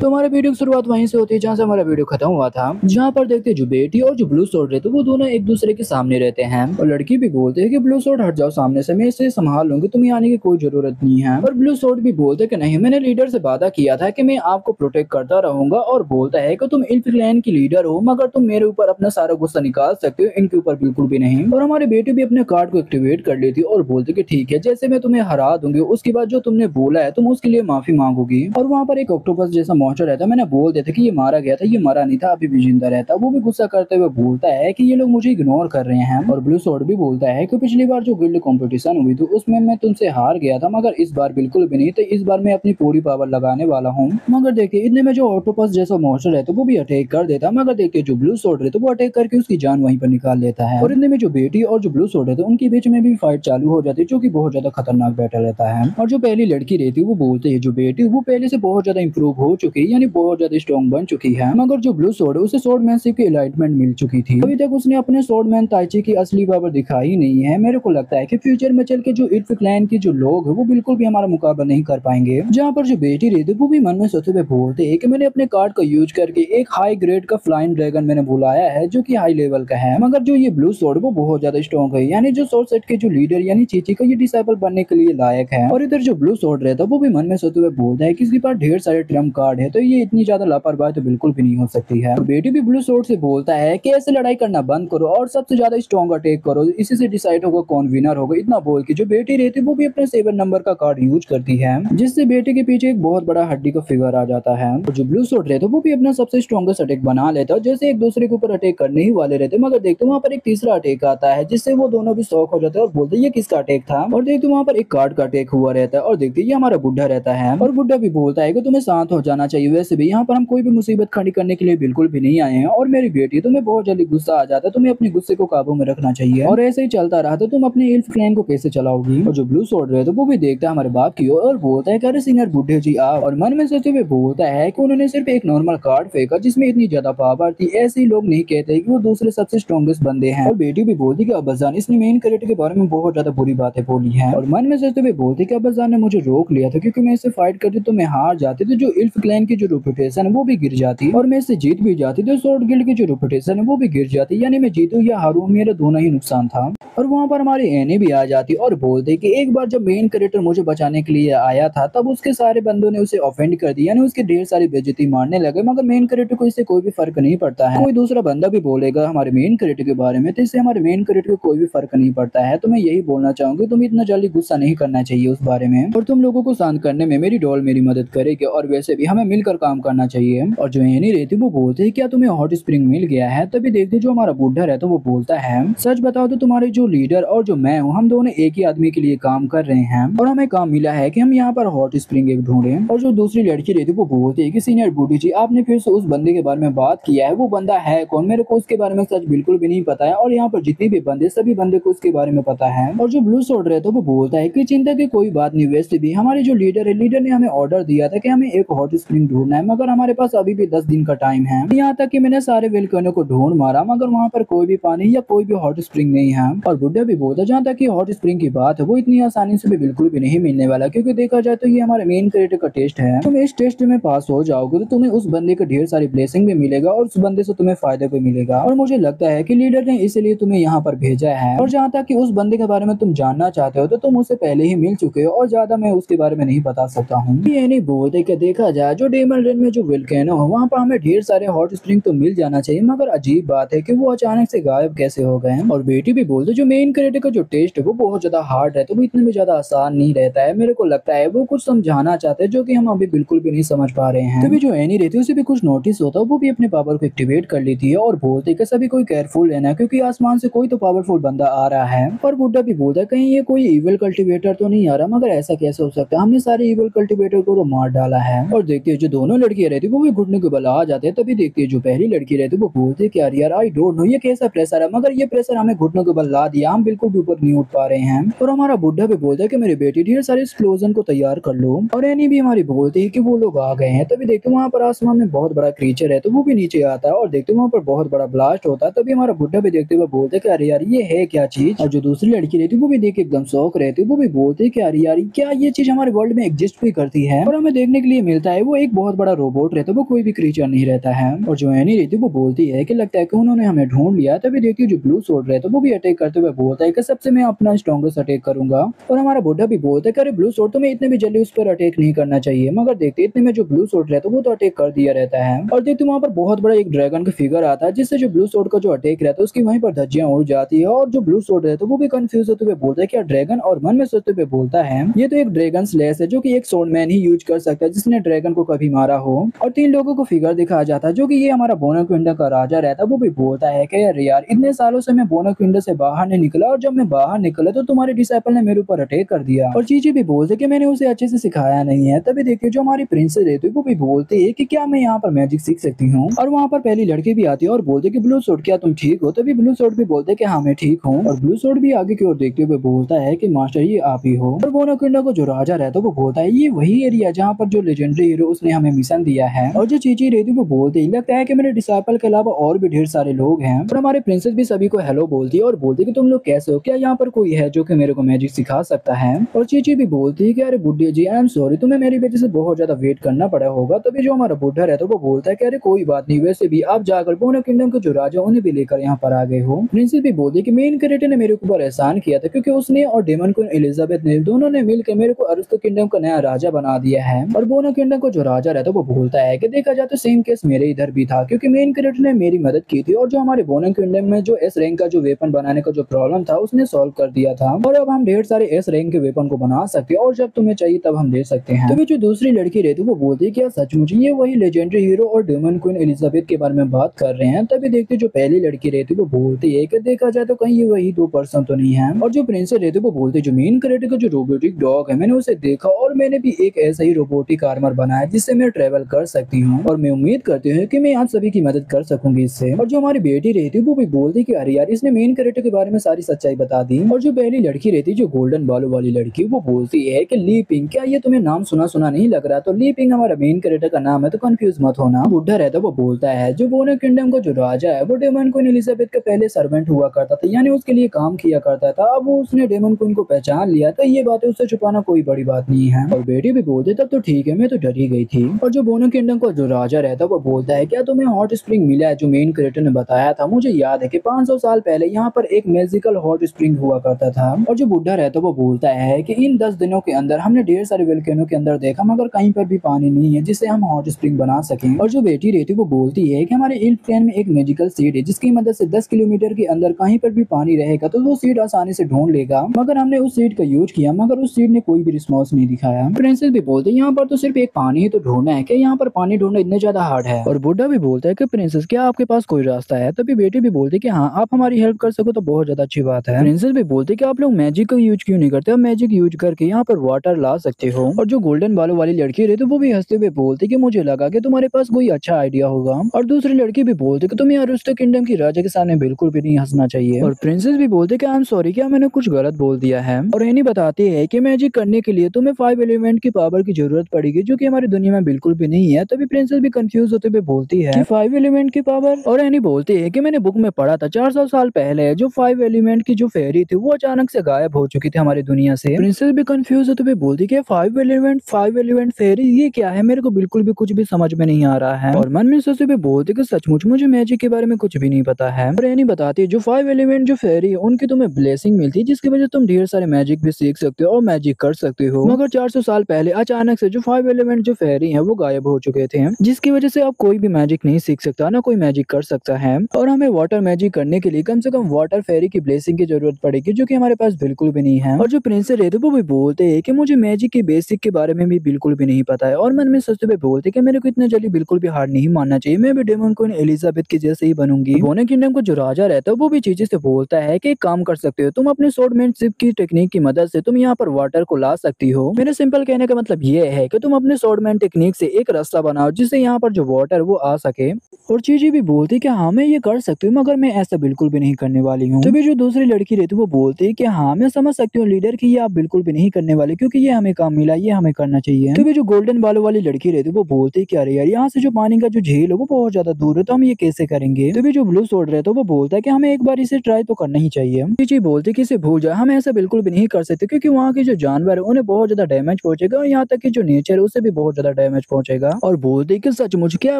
तो हमारे वीडियो की शुरुआत वहीं से होती है जहाँ से हमारा वीडियो खत्म हुआ था, जहाँ पर देखते हैं जो बेटी और जो ब्लू सोर्ड रहते हैं वो दोनों एक दूसरे के सामने रहते हैं और लड़की भी बोलते हैं कि ब्लू सोर्ड हट जाओ सामने से, मैं इसे संभाल लूंगी, तुम्हें आने की कोई जरूरत नहीं है। और ब्लू सोर्ड भी बोलते हैं कि नहीं, मैंने लीडर से वादा किया था कि मैं आपको प्रोटेक्ट करता रहूंगा, और बोलता है कि तुम इल्फ क्लैन की लीडर हो मगर तुम मेरे ऊपर अपना सारा गुस्सा निकाल सकते हो, इनके ऊपर बिल्कुल भी नहीं। और हमारी बेटी भी अपने कार्ड को एक्टिवेट कर लेती और बोलती कि ठीक है, जैसे मैं तुम्हें हरा दूंगी उसके बाद जो तुमने बोला है तुम उसके लिए माफी मांगोगी। और वहाँ पर एक ऑक्टोपस जैसा मॉन्स्टर रहता है, मैंने बोल दिया था कि ये मारा गया था, ये मरा नहीं था, अभी भी जिंदा रहता। वो भी गुस्सा करते हुए बोलता है कि ये लोग मुझे इग्नोर कर रहे हैं। और ब्लू सोर्ड भी बोलता है कि पिछली बार जो गिल्ड कंपटीशन हुई थी उसमें मैं तुमसे हार गया था, मगर इस बार बिल्कुल भी नहीं, तो इस बार मैं अपनी पूरी पावर लगाने वाला हूँ। मगर देखिए इतने में जो ऑक्टोपस जैसा मॉन्स्टर है तो वो भी अटैक कर देता, मगर देखिए जो ब्लू सोर्ड है तो वो अटैक करके उसकी जान वहीं पर निकाल लेता है। और इतने में जो बेटी और जो ब्लू सोर्ड है तो उनके बीच में भी फाइट चालू हो जाती है, जो कि बहुत ज्यादा खतरनाक बैटल रहता है। और जो पहली लड़की रहती है वो बोलती है जो बेटी वो पहले से बहुत ज्यादा इंप्रूव हो चुकी है, यानी बहुत ज्यादा स्ट्रॉन्ग बन चुकी है। मगर जो ब्लू सोर्ड है उसे स्वॉर्डमैनशिप की एलाइटमेंट मिल चुकी थी, अभी तक उसने अपने स्वॉर्डमैन ताइची की असली पावर दिखाई नहीं है। मेरे को लगता है कि फ्यूचर में चल के जो इल्फ क्लैन के जो लोग है वो बिल्कुल भी हमारा मुकाबला नहीं कर पाएंगे। जहाँ पर जो बेटी रहती है वो भी मन में सोचते हुए बोलते है कि मैंने अपने कार्ड का यूज करके एक हाई ग्रेड का फ्लाइंग ड्रैगन मैंने बुलाया है जो कि हाई लेवल का है, मगर जो ये ब्लू सोर्ड वो बहुत ज्यादा स्ट्रॉन्ग है, यानी जो सोर्ड सेट के जो लीडर यानी चीची का ये डिसाइपल बनने के लिए लायक है। और इधर जो ब्लू सोर्ड रहता है वो भी मन में सोचते हुए बोलता है कि इसके पास ढेर सारे ट्रम्प कार्ड है, तो ये इतनी ज्यादा लापरवाही तो बिल्कुल भी नहीं हो सकती है। बेटी भी ब्लू सोर्ड से बोलता है कि ऐसे लड़ाई करना बंद करो और सबसे ज्यादा स्ट्रॉन्ग अटैक करो, इसी से डिसाइड होगा कौन विनर होगा। इतना बोल के जो बेटी रहती है वो भी अपने 7 नंबर का कार्ड यूज करती है, जिससे बेटी के पीछे एक बहुत बड़ा हड्डी का फिगर आ जाता है। और जो ब्लू सोर्ड रहता है वो भी अपना सबसे स्ट्रॉन्गेस्ट अटैक बना लेता है, जैसे एक दूसरे के ऊपर अटैक करने ही वाले रहते, मगर देखते वहाँ पर एक तीसरा अटैक आता है जिससे वो दोनों भी शॉक हो जाते हैं और बोलते ये किसका अटैक था। और देखते वहाँ पर एक कार्ड का अटैक हुआ रहता है और देखते ये हमारा बुढ़ा रहता है, और बुढ़ा भी बोलता है कि तुम्हें शांत हो जाना चाहिए, वैसे भी यहाँ पर हम कोई भी मुसीबत खड़ी करने के लिए बिल्कुल भी नहीं आए हैं। और मेरी बेटी तुम्हें बहुत जल्दी गुस्सा आ जाता है, तुम्हें अपने गुस्से को काबू में रखना चाहिए, और ऐसे ही चलता रहा तो तुम अपने इल्फ क्लैन को कैसे चलाओगी। और जो ब्लू सोर्ड रहे तो वो भी देखता है हमारे बाप की ओर और बोलता है कि अरे सीनियर बुढ़े जी आओ, और मन में सोचते हुए बोलता है कि उन्होंने सिर्फ एक नॉर्मल कार्ड फेंका जिसमें इतनी ज्यादा पावर थी, ऐसे ही लोग नहीं कहते कि वो दूसरे सबसे स्ट्रॉन्गेस्ट बंदे हैं। और बेटी भी बोलती कि अब्बाजान इसने मेन कैरेक्टर के बारे में बहुत ज्यादा बुरी बातें बोली हैं, और मन में सोचते हुए बोलती कि अब्बाजान ने मुझे रोक लिया था क्योंकि मैं इससे फाइट करती तो मैं हार जाती, तो जो इल्फ क्लैन की जो रेपुटेशन है वो भी गिर जाती और मैं इससे जीत भी जाती, तो सोर्ड गिल्ड की जो रेपुटेशन है वो भी गिर जाती, यानी मैं जीतूं या हारूं मेरा दोनों ही नुकसान था। और वहाँ पर हमारी एनी भी आ जाती और बोलते कि एक बार जब मेन कैरेक्टर मुझे बचाने के लिए आया था तब उसके सारे बंदों ने उसे ऑफेंड कर दिया, यानी उसकी ढेर सारी बेइज्जती मारने लगे, मगर मेन कैरेक्टर को इससे कोई भी फर्क नहीं पड़ता है। कोई दूसरा बंदा भी बोलेगा हमारे मेन कैरेक्टर के बारे में तो इससे हमारे मेन कैरेक्टर को कोई भी फर्क नहीं पड़ता है। तो मैं यही बोलना चाहूंगी तुम इतना जल्दी गुस्सा नहीं करना चाहिए उस बारे में, और तुम लोगों को शांत करने में मेरी डॉल मेरी मदद करेगी, और वैसे भी हमें मिलकर काम करना चाहिए। और जो एनी रहती वो बोलते है क्या तुम्हें हॉट स्प्रिंग मिल गया है, तभी देखते जो हमारा बुढ़ा रहता वो बोलता है सच बताओ तो तुम्हारे जो लीडर और जो मैं हूँ हम दोनों एक ही आदमी के लिए काम कर रहे हैं, और हमें काम मिला है कि हम यहाँ पर हॉट स्प्रिंग एक ढूंढें। और जो दूसरी लड़की रहती वो बोलती है कि सीनियर बूढ़ी जी आपने फिर से उस बंदे के बारे में बात किया है, वो बंदा है कौन, मेरे को उसके बारे में सच बिल्कुल भी नहीं पता है, और यहाँ पर जितने भी बंदे सभी बंदे को उसके बारे में पता है। और जो ब्लू सोर्ड रहता है वो बोलता है कि चिंता की कोई बात नहीं, वैसे भी हमारे जो लीडर है लीडर ने हमें ऑर्डर दिया था कि हमें एक हॉट स्प्रिंग ढूंढना है, मगर हमारे पास अभी भी 10 दिन का टाइम है। यहाँ तक कि मैंने सारे वेलकनों को ढूंढ मारा मगर वहाँ पर कोई भी पानी या कोई भी हॉट स्प्रिंग नहीं है। और बुढ़ा भी बोलता है जहाँ तक कि हॉट स्प्रिंग की बात है वो इतनी आसानी से भी बिल्कुल भी नहीं मिलने वाला, क्योंकि देखा जाए तो ये हमारे मेन कैरेक्टर का टेस्ट है। तुम इस टेस्ट में पास हो जाओगे तो तुम्हें उस बंदे का ढेर सारी ब्लेसिंग भी मिलेगा और उस बंदे से तुम्हें फायदा भी मिलेगा, और मुझे लगता है कि लीडर ने इसलिए तुम्हें यहाँ पर भेजा है। और जहाँ तक कि उस बंदे के बारे में तुम जानना चाहते हो तो तुम उससे पहले ही मिल चुके हो, और ज्यादा मैं उसके बारे में नहीं बता सकता हूँ। ये नहीं बोलते कि देखा जाए जो डेमन रेन में जो वोल्केनो है वहाँ पर हमें ढेर सारे हॉट स्प्रिंग तो मिल जाना चाहिए, मगर अजीब बात है कि वो अचानक से गायब कैसे हो गए। और बेटी भी बोलते जो मेन कैरेक्टर का जो टेस्ट है वो बहुत ज्यादा हार्ड है, तो वो इतने भी ज्यादा आसान नहीं रहता है। मेरे को लगता है वो कुछ समझाना चाहते हैं जो कि हम अभी बिल्कुल भी नहीं समझ पा रहे हैं। तभी जो एनी रहती है उसे भी कुछ नोटिस होता है, वो भी अपने पावर को एक्टिवेट कर लेती है और बोलते कि सभी कोई केयरफुल रहना क्योंकि आसमान से कोई तो पावरफुल बंदा आ रहा है। और बुड्ढा भी बोलता है कहीं ये कोई इविल कल्टीवेटर तो नहीं आ रहा, मगर ऐसा कैसे हो सकता है, हमने सारे इविल कल्टीवेटर को तो मार डाला है। और देखती है जो दोनों लड़कियां रहती है वो भी घुटने के बल आ जाते हैं, तभी देखती है जो पहली लड़की रहती है वो बोलती है कि यार आई डोंट नो ये कैसा प्रेशर है, मगर ये प्रेशर हमें घुटनों के बल ला दिया, हम बिल्कुल भी ऊपर नहीं उठ पा रहे हैं। और हमारा बुड्ढा भी बोलता है कि मेरी बेटी ढेर सारे एक्सप्लोजन को तैयार कर लो, और एनी भी हमारी बोलती है कि वो लोग आ गए हैं। तभी देखते वहाँ पर आसमान में बहुत बड़ा क्रीचर है तो वो भी नीचे आता है, और देखते वहाँ पर बहुत बड़ा ब्लास्ट होता है। तभी हमारा बुड्ढा भी देखते हुए बोलते है कि अरे यार ये है क्या चीज। और जो दूसरी लड़की रहती है वो भी देख के एकदम शौक रहती है, वो भी बोलते है कि अरे यार क्या ये चीज हमारे वर्ल्ड में एग्जिस्ट भी करती है। और हमें देखने के लिए मिलता है वो एक एक बहुत बड़ा रोबोट रहता है, वो कोई भी क्रीचर नहीं रहता है। और जो एनी रहती है वो बोलती है कि लगता है कि उन्होंने हमें ढूंढ लिया। तभी देखती है जो ब्लू सोल्ड रहता है वो भी अटैक करते हुए बोलता है कि सबसे मैं अपना स्ट्रॉन्गेस्ट अटैक करूंगा। और हमारा बुढ़ा भी बोलता है कि अरे ब्लू सोल्ड, तुम्हें इतने भी जल्दी उस पर अटैक नहीं करना चाहिए। मगर देखते इतने में जो ब्लू सोल्ड रहता है वो तो अटैक कर दिया रहता है। और देखते वहाँ पर बहुत बड़ा एक ड्रैगन का फिगर आता है, जिससे जो ब्लू सोल्ड का जो अटैक रहता है उसकी वहीं पर धज्जियां उड़ जाती है। और जो ब्लू सोल्ड रहता है वो भी कंफ्यूज होते हुए बोलता है क्या ड्रैगन, और मन में सोचते हुए बोलता है ये तो एक ड्रैगन स्लेश है जो कि एक सोल्ड मैन ही यूज कर सकता है जिसने ड्रैगन को कभी मारा हो। और 3 लोगों को फिगर दिखाया जाता है जो कि ये हमारा बोनो किंगडम का राजा रहता है। वो भी बोलता है कि अरे यार, इतने सालों से मैं बोनो किंगडम से बाहर नहीं निकला, और जब मैं बाहर निकला तो तुम्हारे डिसाइपल ने मेरे ऊपर अटैक कर दिया। और चीची भी बोलते कि मैंने उसे अच्छे से सिखाया नहीं है। तभी देखिए जो हमारी प्रिंसेस रहती है वो भी बोलती है कि क्या मैं यहाँ पर मैजिक सीख सकती हूँ। और वहाँ पर पहली लड़की भी आती है और बोलते कि ब्लू सोल्ड, क्या तुम ठीक हो? तभी ब्लू सोल्ड भी बोलते कि हाँ मैं ठीक हूँ। और ब्लू सोल्ड भी आगे की ओर देखते हुए बोलता है कि मास्टर ये आप ही हो। और बोनो किंगडम को जो राजा रहता है वो बोलता है ये वही एरिया जहाँ पर जो लेजेंडरी हीरो उसने हमें मिशन दिया है। और जो चीची रहती है वो बोलती है लगता है कि मेरे डिसाइपल के अलावा और भी ढेर सारे लोग हैं। और हमारे प्रिंसेस भी सभी को हेलो बोलती है और बोलती है कि तुम लोग कैसे हो, क्या यहाँ पर कोई है जो कि मेरे को मैजिक सिखा सकता है? और चीची भी बोलती है कि अरे बुड्ढे जी, आई एम सॉरी, तुम्हें मेरी वजह से बहुत ज्यादा वेट करना पड़ा होगा। तभी जो हमारा बुढ़ा रहता है वो बोलता है कि अरे कोई बात नहीं, वैसे भी आप जाकर बोनो किंगडम के जो राजा उन्हें भी लेकर यहाँ पर आ गए हो। प्रिंसेस भी बोलती है कि मेन कैरेक्टर ने मेरे ऊपर एहसान किया था, क्योंकि उसने और डेमन क्वीन एलिजाबेथ ने दोनों ने मिलकर मेरे को अरिस्टो किंगडम का नया राजा बना दिया है। और बोनो किंगडम को जो राजा रहता है वो बोलता है कि देखा जाए तो सेम केस मेरे इधर भी था, क्योंकि मेन कैरेक्टर ने मेरी मदद की थी और जो हमारे बोनो किंगडम में जो एस रैंक का जो वेपन बनाने का जो प्रॉब्लम था उसने सॉल्व कर दिया था। और अब हम ढेर सारे एस रैंक के वेपन को बना सकते हैं और जब तुम्हें चाहिए तब हम दे सकते हैं। तभी जो दूसरी लड़की रहती है वो बोलती है क्या सचमुच ये वही लेजेंडरी हीरो और डेमन क्वीन एलिजाबेथ के बारे में बात कर रहे हैं? तभी देखते जो पहली लड़की रहती है वो बोलती है कि देखा जाए तो कहीं ये वही 2% तो नहीं है। और जो प्रिंसेस रहती है वो बोलती है जो मेन कैरेक्टर का जो रोबोटिक डॉग है मैंने उसे देखा और मैंने भी एक ऐसा ही रोबोटिक आर्मर बनाया जिससे मैं ट्रेवल कर सकती हूँ, और मैं उम्मीद करती हूँ कि मैं आप सभी की मदद कर सकूंगी इससे। और जो हमारी बेटी रहती है वो भी बोलती है कि अरे यार, इसने मेन कैरेक्टर के बारे में सारी सच्चाई बता दी। और जो पहली लड़की रहती है जो गोल्डन बालों वाली लड़की, वो बोलती है कि ली पिंग, क्या ये तुम्हें नाम सुना सुना नहीं लग रहा? तो ली पिंग हमारा मेन कैरेक्टर का नाम है, तो कंफ्यूज मत होना। बुढ़ा रहता है वो बोलता है जो बोनो किंगडम का जो राजा है वो डेमन क्वीन एलिजाबेथ का पहले सर्वेंट हुआ करता था, यानी उसके लिए काम किया करता था। अब वो उसने डेमन क्वीन को पहचान लिया, तो ये बातें उससे छुपाना कोई बड़ी बात नहीं है। और बेटी भी बोलती तब तो ठीक है, मैं तो डर ही गई थी। और जो बोनो किंगडम का जो राजा रहता है वो बोलता है क्या तुम्हें हॉट स्प्रिंग मिला है जो मेन कैरेक्टर ने बताया था? मुझे याद है कि 500 साल पहले यहाँ पर एक मैजिकल हॉट स्प्रिंग हुआ करता था। और जो बुढ़ा रहता है वो बोलता है कि इन 10 दिनों के अंदर हमने ढेर सारे वोल्केनो के अंदर देखा, मगर कहीं पर भी पानी नहीं है जिससे हम हॉट स्प्रिंग बना सकें। और जो बेटी रहती है वो बोलती है कि हमारे इल्फ प्लेन में एक मैजिकल सीड है जिसकी मदद से 10 किलोमीटर के अंदर कहीं पर भी पानी रहेगा तो वो सीड आसानी से ढूंढ लेगा। मगर हमने उस सीड का यूज किया, मगर उस सीड ने कोई भी रिस्पॉन्स नहीं दिखाया। प्रिंसेस भी बोलते यहाँ पर तो सिर्फ एक पानी ही तो ढूंढना है, कि यहाँ पर पानी ढूंढना इतने ज्यादा हार्ड है? और बुढ़ा भी बोलता है कि प्रिंसेस क्या आपके पास कोई रास्ता है? तभी बेटी भी बोलती है कि हाँ, आप हमारी हेल्प कर सको तो बहुत ज्यादा अच्छी बात है। प्रिंसेस भी बोलते कि आप लोग मैजिक का यूज क्यों नहीं करते? आप मैजिक यूज करके यहाँ पर वाटर ला सकते हो। और जो गोल्डन बालों वाली लड़की रहती वो भी हंसते हुए बोलती कि मुझे लगा कि तुम्हारे पास कोई अच्छा आइडिया होगा। और दूसरी लड़की भी बोलती कि तुम्हें अरिस्टो किंगडम की राजा के सामने बिल्कुल भी नहीं हंसना चाहिए। और प्रिंसेस भी बोलते कि आई एम सॉरी, क्या मैंने कुछ गलत बोल दिया है? और एनी बताती है कि मैजिक करने के लिए तुम्हें 5 एलिमेंट की पावर की जरूरत पड़ेगी, जो कि हमारी दुनिया में बिल्कुल भी नहीं है। तभी प्रिंसेस भी कंफ्यूज होते हुए बोलती है कि 5 एलिमेंट की पावर? और एनी बोलती है कि मैंने बुक में पढ़ा था 400 साल पहले जो 5 एलिमेंट की जो फेरी थी वो अचानक से गायब हो चुकी थी हमारी दुनिया से। प्रिंसेस भी कंफ्यूज होते हुए बोलती कि 5 एलिमेंट फेरी ये क्या है? मेरे को बिल्कुल भी कुछ भी समझ में नहीं आ रहा है। और मन में सोचते हुए बोलती कि सचमुच मुझे मैजिक के बारे में कुछ भी नहीं पता है। और एनी बताती है जो 5 एलिमेंट जो फेरी है उनकी तुम्हें ब्लेसिंग मिलती है, जिसकी वजह से तुम ढेर सारे मैजिक भी सीख सकते हो और मैजिक कर सकते हो। मगर 400 साल पहले अचानक से जो 5 एलिमेंट जो फेरी है वो गायब हो चुके थे, जिसकी वजह से अब कोई भी मैजिक नहीं सीख सकता, ना कोई मैजिक कर सकता है। और हमें वाटर मैजिक करने के लिए कम से कम वाटर फेरी की ब्लेसिंग की जरूरत पड़ेगी, जो कि हमारे पास बिल्कुल भी नहीं है। और जो प्रिंसेस रहते वो भी बोलते हैं कि मुझे मैजिक के बेसिक के बारे में भी बिल्कुल भी नहीं पता है। और मन में सोचते हुए बोलते कि मेरे को इतने जल्दी बिल्कुल भी हार नहीं मानना चाहिए, मैं भी डेमन क्वीन एलिजाबेथ की जैसे ही बनूंगी। बोनो किंगडम को जो राजा रहता है वो भी चीजें से बोलता है कि एक काम कर सकते हो, तुम अपने स्वॉर्डमैनशिप की टेक्निक की मदद से तुम यहाँ पर वाटर को ला सकती हो। मेरे सिंपल कहने का मतलब ये है कि तुम अपने स्वॉर्डमैन टेक्निक से एक रास्ता बनाओ जिससे यहाँ पर जो वाटर वो आ सके। और चीजी भी बोलती कि हाँ मैं ये कर सकती हूँ, मगर मैं ऐसा बिल्कुल भी नहीं करने वाली हूँ। तभी जो दूसरी लड़की रहती है वो बोलती है कि हाँ मैं समझ सकती हूँ लीडर की, ये आप बिल्कुल भी नहीं करने वाले, क्योंकि ये हमें काम मिला, ये हमें करना चाहिए। तभी जो गोल्डन बालों वाली लड़की रहती है वो बोलती है कि अरे यार, यहाँ से जो पानी का जो झील है वो बहुत ज्यादा दूर है, तो हम ये कैसे करेंगे? तभी जो ब्लू सोल्ड रहता है वो बोलता है कि हमें एक बार इसे ट्राई तो करना ही चाहिए। चीची बोलती कि इसे भूल जाए, हम ऐसा बिल्कुल भी नहीं कर सकते, क्योंकि वहाँ के जो जानवर है उन्हें बहुत ज्यादा डैमेज पहुंचेगा और यहाँ तक कि जो नेचर है उसे भी बहुत ज्यादा ज्यादा डैमेज पहुंचेगा और बोलते कि सचमुच क्या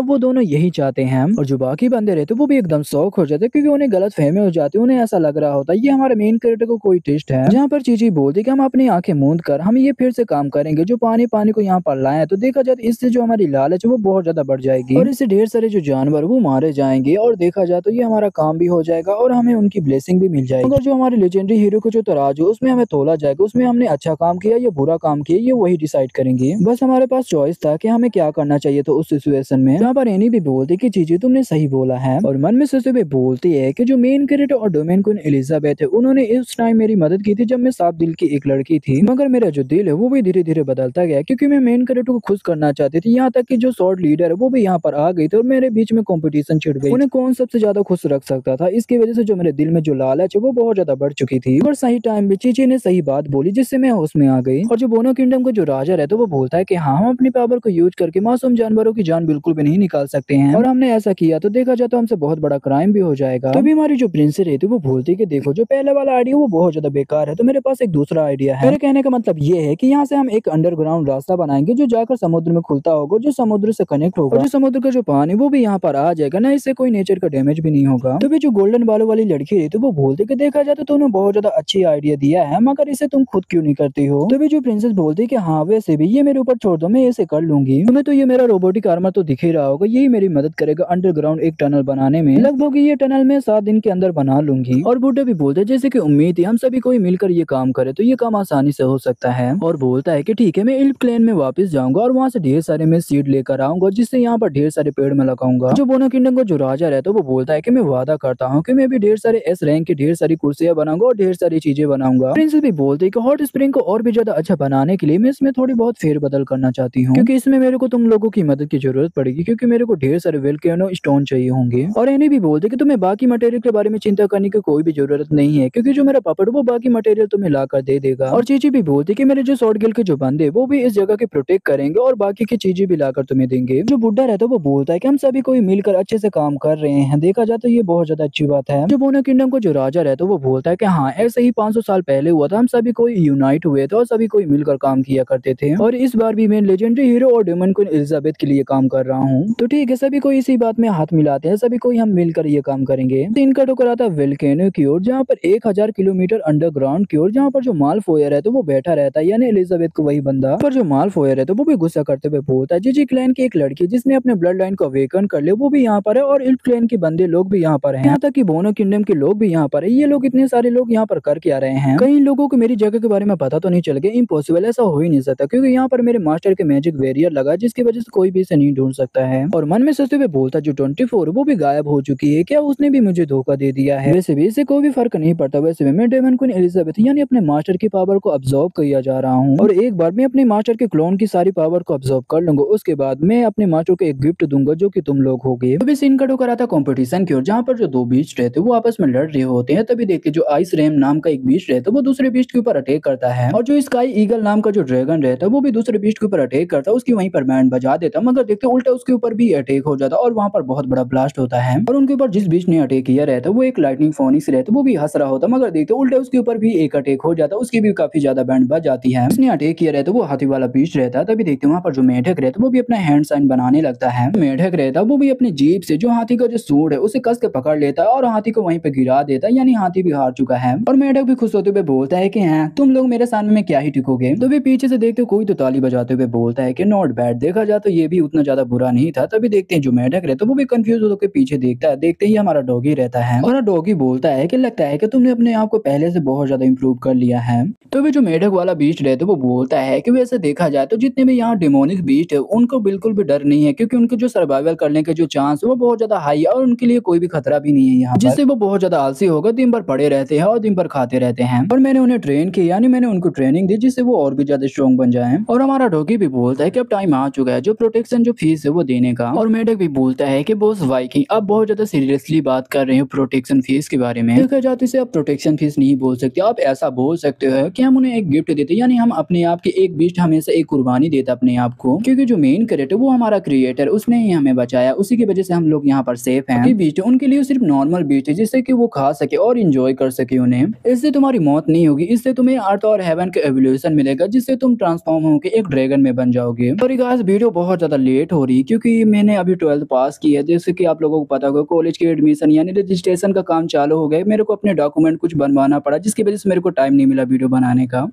वो दोनों यही चाहते हैं। और जो बाकी बंदे रहते वो भी एकदम शौक हो जाते क्योंकि उन्हें गलत फहमी हो जाती है, उन्हें ऐसा लग रहा होता है ये हमारे मेन कैरेक्टर को कोई टेस्ट है। जहाँ पर चीची बोलती कि हम अपनी आंखें मूंद कर हम ये फिर से काम करेंगे, जो पानी पानी को यहाँ पर लाए, तो देखा जाए तो इससे जो हमारी लालच है वो बहुत ज्यादा बढ़ जाएगी और इससे ढेर सारे जो जानवर वो मारे जाएंगे और देखा जाए तो ये हमारा काम भी हो जाएगा और हमें उनकी ब्लेसिंग भी मिल जाएगी। अगर जो हमारे लेजेंडरी हीरो को जो तराजू उसमें हमें तोला जाएगा, उसमें हमने अच्छा काम किया या बुरा काम किया ये वही डिसाइड करेंगे। बस हमारे पास चॉइस था कि हमें क्या करना चाहिए तो उस सिचुएशन में। जहाँ पर एनी भी बोलती कि चीजें तुमने सही बोला है और मन में सोचते हुए बोलती है कि जो मेन कैरेक्टर और डोमेन क्वीन एलिजाबेथ है उन्होंने इस टाइम मेरी मदद की थी जब मैं साफ दिल की एक लड़की थी, मगर मेरा जो दिल है वो भी धीरे धीरे बदलता गया क्योंकि मैं मेन कैरेक्टर को खुश करना चाहती थी। यहाँ तक कि जो शॉर्ट लीडर है वो भी यहाँ पर आ गई थी और मेरे बीच में कंपटीशन छिड़ गई, उन्हें कौन सबसे ज्यादा खुश रख सकता था। इसकी वजह से जो मेरे दिल में जो लालच है वो बहुत ज्यादा बढ़ चुकी थी और सही टाइम में चीची ने सही बात बोली जिससे मैं होश में आ गई। और जो बोनो किंगडम का जो राजा रहता है वो बोलता है कि हाँ हम अपनी पावर को यूज करके मासूम जानवरों की जान बिल्कुल भी नहीं निकाल सकते हैं और हमने ऐसा किया तो देखा जाए तो हमसे बहुत बड़ा क्राइम भी हो जाएगा। तभी हमारी जो प्रिंसेस रहती है वो बोलती है कि देखो जो पहले वाला आइडिया वो बहुत ज्यादा बेकार है, तो मेरे पास एक दूसरा आइडिया है। मेरे कहने का मतलब ये है कि यहाँ से हम एक अंडरग्राउंड रास्ता बनाएंगे जो जाकर समुद्र में खुलता होगा, जो समुद्र से कनेक्ट होगा और जो समुद्र का जो पानी वो भी यहाँ पर आ जाएगा ना, इससे कोई नेचर का डैमेज भी नहीं होगा। तभी जो गोल्डन बालों वाली लड़की रहती है वो बोलती है कि देखा जाए तो तूने बहुत ज्यादा अच्छी आइडिया दिया है, मगर इसे तुम खुद क्यों नहीं करती हो। तभी जो प्रिंसेस बोलती है कि हाँ वैसे भी ये मेरे ऊपर छोड़ दो, मैं इसे कर लूंगी। तुम्हें तो ये मेरा रोबोटिक आर्मर तो दिख ही रहा होगा, यही मेरी मदद करेगा अंडरग्राउंड एक टनल बनाने में। लगभग ये टनल में 7 दिन के अंदर बना लूंगी। और बुड्ढा भी बोलते जैसे कि उम्मीद थी हम सभी कोई मिलकर ये काम करे तो ये काम आसानी से हो सकता है। और बोलता है कि ठीक है मैं इल्फ क्लैन में वापस जाऊंगा और वहाँ से ढेर सारे मैं सीड लेकर आऊंगा जिससे यहाँ पर ढेर सारे पेड़ में लगाऊंगा। जो बोनो किंगडम का जो राजा रहता है वो बोलता है कि मैं वादा करता हूँ कि मैं भी ढेर सारे एस रैंक की ढेर सारी कुर्सियां बनाऊंगा और ढेर सारी चीजें बनाऊंगा। प्रिंसेस भी बोलते हैं कि हॉट स्प्रिंग को और भी ज्यादा अच्छा बनाने के लिए मैं इसमें थोड़ी बहुत फेरबदल करना चाहती हूँ क्योंकि इसमें मेरे को तुम लोगों की मदद की जरूरत पड़ेगी क्योंकि मेरे को ढेर सारे वोल्केनो स्टोन चाहिए होंगे। और इन्हें भी बोलते कि तुम्हें बाकी मटेरियल के बारे में चिंता करने की कोई भी जरूरत नहीं है क्योंकि जो मेरा पपड़ वो बाकी मटेरियल तुम्हें ला कर दे देगा। और चीची भी बोलती कि मेरे जो शॉर्ट गिल के जो बंदे वो भी इस जगह के प्रोटेक्ट करेंगे और बाकी की चीजें भी लाकर तुम्हें देंगे। जो बुड्ढा रहता है वो बोलता है कि हम सभी कोई मिलकर अच्छे से काम कर रहे हैं, देखा जाए तो ये बहुत ज्यादा अच्छी बात है। जो बोनो किंगडम को जो राजा रहता है वो बोलता है कि हाँ ऐसे ही 500 साल पहले हुआ था, हम सभी कोई यूनाइट हुए थे और सभी कोई मिलकर काम किया करते थे और इस बार भी मैं लेजेंडरी हीरो और डेमन क्वीन एलिजाबेथ के लिए काम कर रहा हूँ। तो ठीक है सभी कोई इसी बात में हाथ मिलाते हैं, सभी कोई हम मिलकर ये काम करेंगे। इनका टुकड़ा था वोल्केनो की ओर जहाँ पर 1000 किलोमीटर अंडरग्राउंड की ओर, जहाँ पर जो मालफोयर है तो वो बैठा रहता है यानी एलिजाबेथ को वही बंदा। पर जो मालफोयर है तो वो भी गुस्सा करते हुए बोलता है जीजी क्लैन की एक लड़की जिसने अपने ब्लड लाइन को अवेकन कर लिया वो भी यहाँ पर है और इल्फ क्लैन के बंदे लोग भी यहाँ पर हैं, यहाँ तक कि बोनो किंगडम के लोग भी यहाँ पर है। ये लोग इतने सारे लोग यहाँ पर कर क्या रहे हैं? कई लोगों को मेरी जगह के बारे में पता तो नहीं चल गया, इम्पॉसिबल, ऐसा हो ही नहीं सकता क्योंकि यहाँ पर मेरे मास्टर के मैजिक वेरियर लगा जिसकी वजह से कोई भी इसे नहीं ढूंढ सकता है। और मन में सोचते हुए बोलता जो 24 वो भी गायब हो चुकी है, क्या उसने भी मुझे धोखा दे दिया है? वैसे भी इससे कोई भी फर्क नहीं पड़ता, वैसे भी मैं डेमन क्वीन एलिजाबेथ यानी अपने मास्टर की पावर को अब्सॉर्ब किया जा रहा हूँ और एक बार मैं अपने मास्टर के क्लोन की सारी पावर को अब्सॉर्ब कर लूंगा, उसके बाद मैं अपने मास्टर को एक गिफ्ट दूंगा जो कि तुम लोग होगे। तभी सीन कट होकर आता कंपटीशन की ओर जहाँ पर जो दो बीस्ट रहते वो आपस में लड़ रहे होते हैं। तभी देखते जो आइस रैम नाम का एक बीस्ट रहता है वो दूसरे बीस्ट के ऊपर अटैक करता है और जो स्काई ईगल नाम का जो ड्रैगन रहता है वो भी दूसरे बीस्ट के ऊपर अटैक करता है, उसकी वहीं पर बैंड बजा देता, मगर देखते उल्टा उसके ऊपर भी अटैक हो जाता और वहाँ पर बहुत बड़ा ब्लास्ट होता है और उनके ऊपर जिस बीस्ट ने अटैक किया रहता वो एक लाइटनिंग फोनिक्स रहता वो भी हंस रहा होता, मगर देखते उल्टा उसके ऊपर भी एक अटैक हो जाता, उसकी भी काफी ज्यादा बैंड बज जाती है। उसने अटैक किया रहता वो हाथी वाला बीस्ट रहता है। तभी देखते वहाँ पर जो मेढक रहता वो भी अपना हैंड साइन बनाने लगता है। मेढक रहता वो भी अपनी जीभ से जो हाथी का जो सूंड है उसे कस के पकड़ लेता है और हाथी को वहीं पे गिरा देता है, यानी हाथी भी हार चुका है। और मेढक भी खुश होते हुए बोलता है कि हाँ तुम लोग मेरे सामने में क्या ही टिकोगे। तो भी पीछे से देखते कोई तो ताली बजाते हुए बोलता है कि नॉट बैड, देखा जाए तो ये भी उतना ज्यादा बुरा नहीं था। तभी देखते हैं जो मेढक रहता है वो भी कंफ्यूज होकर पीछे देखता है, देखते ही हमारा डॉगी रहता है और डॉगी बोलता है कि लगता है कि तुमने अपने आप को पहले से बहुत ज्यादा इंप्रूव कर लिया है। तो भी जो मेढक वाला बीस्ट रहता है वो बोलता है कि वैसे देखा जाए तो जितने भी यहाँ डेमोनिक बीस्ट है उनको बिल्कुल भी डर नहीं है क्योंकि उनके जो सर्वाइवल करने के जो चांस है वो बहुत ज्यादा हाई है और उनके लिए कोई भी खतरा भी नहीं है यहाँ, जिससे वो बहुत ज्यादा आलसी होकर दिन भर पड़े रहते हैं और दिन भर खाते रहते हैं। और मैंने उन्हें ट्रेन की यानी मैंने उनको ट्रेनिंग दी जिससे वो और भी ज्यादा स्ट्रॉन्ग बन जाए। और हमारा डॉगी भी बोलता है कि अब टाइम आ चुका है जो प्रोटेक्शन जो फीस है वो देने का। और मेढक भी बोलता है कि बॉस वाइकिंग आप बहुत ज्यादा सीरियसली बात कर रहे हो प्रोटेक्शन फीस के बारे में, देखा जाए तो इसे आप प्रोटेक्शन फीस नहीं बोल सकते, आप ऐसा बोल सकते हो कि हम उन्हें एक गिफ्ट देते यानी हम अपने आप के एक बीस्ट हमेशा एक कुर्बानी देता अपने आप को, क्योंकि जो मेन कैरेक्टर वो हमारा क्रिएटर उसने ही हमें बचाया, उसी की वजह से हम लोग यहाँ पर सेफ हैं। बीस्ट उनके लिए सिर्फ नॉर्मल बीस्ट है जिससे कि वो खा सके और इंजॉय कर सके उन्हें, इससे तुम्हारी मौत नहीं होगी, इससे तुम्हें अर्थ और हेवन का एवोल्यूशन मिलेगा जिससे तुम ट्रांसफॉर्म होकर एक ड्रैगन में बन जाओगे। करोगे। और गाइस वीडियो बहुत ज्यादा लेट हो रही है क्योंकि मैंने अभी 12th पास की है, जैसे कि आप लोगों को पता होगा कॉलेज के एडमिशन यानी रजिस्ट्रेशन का काम चालू हो गया। मेरे को अपने डॉक्यूमेंट कुछ बनवाना पड़ा जिसकी वजह से मेरे को टाइम नहीं मिला वीडियो बनाने का।